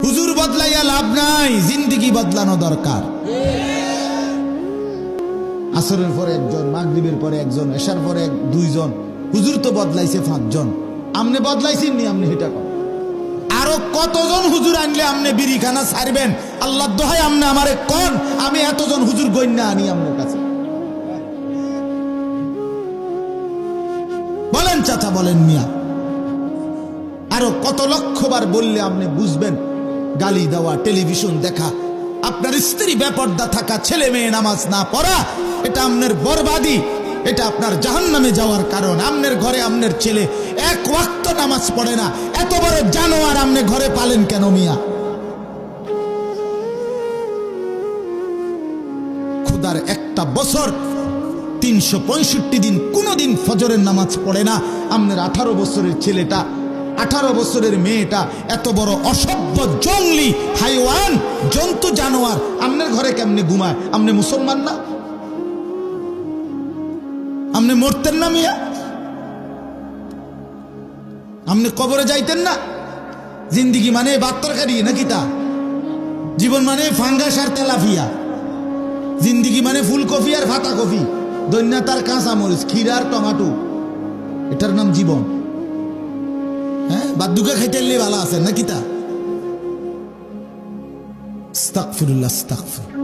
হুজুর বদলাইয়া লাভ নাই, জিন্দেগি বদলানো দরকার। আসরের পরে একজন, মাগরিবের পরে একজন, এশার পরে দুইজন, হুজুর তো বদলাইছে 5 জন। আমনে বদলাইছেন নি? আমনে এটা কর। আরো কতজন হুজুর আনলে আমনে বিড়িখানা ছাড়বেন? আল্লাহ দোহাই আমনে আমারে কোন, আমি এতজন হুজুর গইন্না আনি আমনের কাছে। বলেন চাচা, বলেন মিয়া, আরো কত লক্ষবার বললে আপনি বুঝবেন? গালি দেওয়া, টেলিভিশন দেখা, আপনার স্ত্রী বেপর্দা থাকা, ছেলে মেয়ে নামাজ না পড়া, এটা আপনার বরবাদি, এটা আপনার জাহান্নামে যাওয়ার কারণ। আপনার ঘরে আপনার ছেলে 1 ওয়াক্ত নামাজ পড়ে না, এত বড় জানোয়ার আপনি ঘরে পালেন কেন মিয়া? খোদার একটা বছর 365 দিন কোনদিন ফজরের নামাজ পড়ে না। আপনার 18 বছরের ছেলেটা, 18 বছরের মেয়েটা এত বড় অসভ্য, জঙ্গলি, হাইওয়ান, জন্তু, জানোয়ার আপনার ঘরে কেমনে ঘুমায়? আপনি মুসলমান না? আপনি মরতেন না মিয়া? আপনি কবরে যাইতেন না? জিন্দিগি মানে ভাত তরকারি নাকি? তা জীবন মানে ফাঙ্গাস আর তেলাফিয়া? জিন্দিগি মানে ফুলকপি আর ফাতা কপি, দৈন্যাতার কাঁচা মরিচ, ক্ষীর আর টমাটো, এটার নাম জীবন? হ্যাঁ, বাদ্যুকে খাইতে ভালো আছে নাকি? তা আস্তাগফিরুল্লাহ, আস্তাগফিরুল্লাহ।